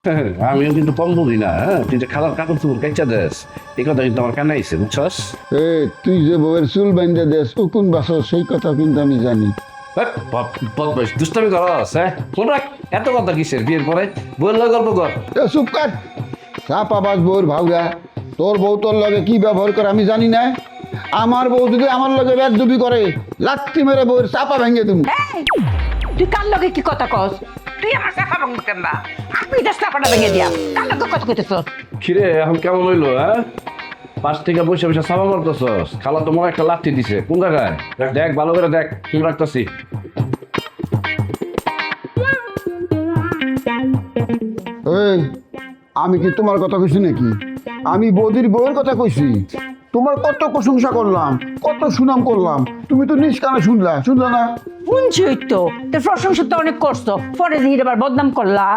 আমিও কিন্তু কম বলি না, হ্যাঁ? তুই যে খালার কাপড় চুপড় কেচা দেস, এই কথা কিন্তু আমার কানে আইছে, বুঝছস? তুই যে বউয়ের চুল বান্ধে দেশ উকুন বাসস সেই কথা কিন্তু আমি জানি। বদমাইশ দুষ্টামি করস, হ্যাঁ? ফোন রাখ, এত কথা কিসের বিয়ের পরে? বললে গল্প কর। চুপ কাট, চাপাবাজ বউর ভাউরা। তোর বউ তোর লগে কি ব্যবহার করে আমি জানি না। আমার বউ যদি আমার লগে বেদবি করে লাত্তি মেরে বউয়ের চাপা ভেঙে তুমি। এই, তুই কার লগে কি কথা কস? তুই আমার চাপা ভাঙবি কেন না? আমি তো চাপাটা ভেঙে দিয়া কার লগে কথা কইতেছ? খিরে এখন কেমন হইলো, হ্যাঁ? পাশ থেকে বসে বসে সাবা মারতেছস, খালা তোমার একটা লাঠি দিছে, কোন জায়গায়? দেখ ভালো করে দেখ, ফোন রাখতেছি। এই, আমি কি তোমার কথা কইছি নাকি? আমি বৌদির বউয়ের কথা কইছি। তোমার কত প্রশংসা করলাম, কত সুনাম করলাম, তুমি তো নিজ কানে শুনলা না? শুনছি তো, তোর প্রশংসা তো অনেক করছো, পরে দিয়ে এবার বদনাম করলা।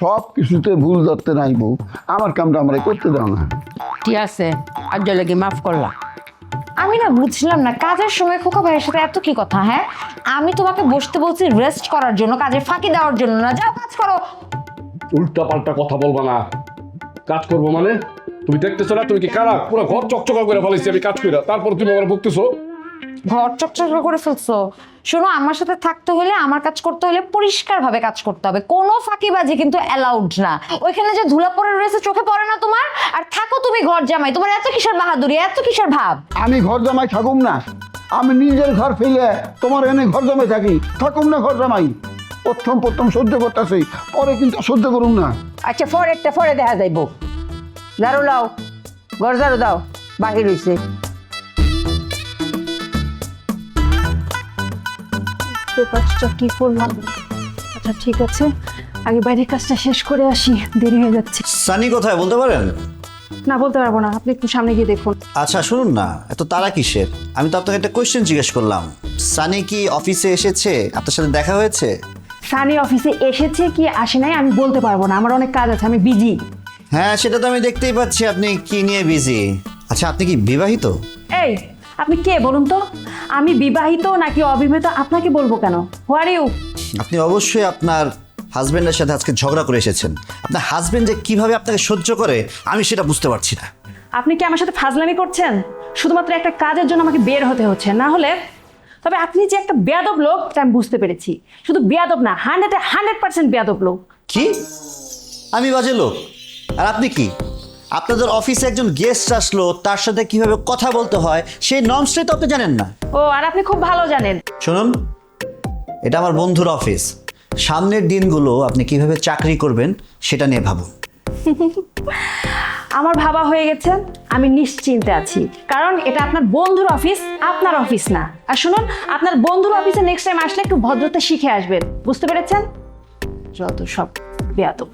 সব কিছুতে ভুল ধরতে নাই বউ, আমার কামটা আমরা করতে দাও না। ঠিক আছে, আর লাগে মাফ করলা। আমি না বুঝলাম না, কাজের সময় খোকা ভাইয়ের সাথে এত কি কথা? হ্যাঁ, আমি তোমাকে বসতে বলছি রেস্ট করার জন্য, কাজে ফাঁকি দেওয়ার জন্য না। যাও কাজ করো। উল্টা পাল্টা কথা বলবা না। কাজ করবো মানে? তুমি দেখতেছো না, তুমি কি কারা পুরো ঘর চকচকা করে ফেলাইছি আমি কাজ কইরা, তারপর তুমি আমার বকতেছো? ঘর চকচক করে ফেলছো। শোনো, আমার সাথে থাকতে হলে, আমার কাজ করতে হলে পরিষ্কার ভাবে কাজ করতে হবে, কোনো ফাঁকিবাজি কিন্তু অ্যালাউড না। ওইখানে যে ধুলা পড়ে রয়েছে চোখে পড়ে না তোমার? আর থাকো তুমি ঘর জামাই, তোমার এত কিসের বাহাদুরি, এত কিসের ভাব? আমি ঘর জামাই থাকুম না? আমি নিজের ঘর ফেলে তোমার এনে ঘর জামাই থাকুম না ঘর জামাই? প্রথম সহ্য করতেছি, পরে কিন্তু সহ্য করুম না। আচ্ছা, পরে দেখা যাইব। ঝাড়ু লাও, ঘর ঝাড়ু দাও, বাহির হইছে। কাজটা কি করলাম? আচ্ছা ঠিক আছে, আগে বাইরের কাজটা শেষ করে আসি, দেরি হয়ে যাচ্ছে। সানি কোথায় বলতে পারেন? না, বলতে পারবো না, আপনি একটু সামনে গিয়ে দেখুন। আচ্ছা শুনুন না, এত তারা কিসের? আমি তো আপনাকে একটা কোয়েশ্চেন জিজ্ঞেস করলাম। সানি কি অফিসে এসেছে? আপনার সাথে দেখা হয়েছে? সানি অফিসে এসেছে কি আসে নাই আমি বলতে পারবো না, আমার অনেক কাজ আছে, আমি বিজি। হ্যাঁ সেটা তো আমি দেখতেই পাচ্ছি আপনি কি নিয়ে বিজি। আচ্ছা আপনি কি বিবাহিত? এই, আপনি কে বলুন তো? আমি বিবাহিত নাকি অবিবাহিত আপনাকে বলবো কেন? হু আর ইউ? আপনি অবশ্যই আপনার হাজবেন্ডের সাথে আজকে ঝগড়া করে এসেছেন। আপনার হাজবেন্ড যে কিভাবে আপনাকে সহ্য করে আমি সেটা বুঝতে পারছি না। আপনি কি আমার সাথে ফাজলামি করছেন? শুধুমাত্র একটা কাজের জন্য আমাকে বের হতে হচ্ছে, না হলে? তবে আপনি যে একটা বেয়াদব লোক তা আমি বুঝতে পেরেছি। শুধু বেয়াদব না, 100% বেয়াদব লোক। কি? আমি বাজে লোক? আর আপনি কি? আপনাদের অফিসে একজন গেস্ট আসলো, তার সাথে কিভাবে কথা বলতে হয় সেই নর্মসটাই তো আপনি জানেন না। ও, আর আপনি খুব ভালো জানেন। শুনুন, এটা আমার বন্ধুর অফিস। সামনের দিনগুলো আপনি কিভাবে চাকরি করবেন সেটা নিয়ে ভাবুন। আমার ভাবা হয়ে গেছে, আমি নিশ্চিন্তে আছি, কারণ এটা আপনার বন্ধুর অফিস, আপনার অফিস না। আর শুনুন, আপনার বন্ধুর অফিসে নেক্সট টাইম আসলে একটু ভদ্রতা শিখে আসবেন, বুঝতে পেরেছেন? যত সব বেয়াদব।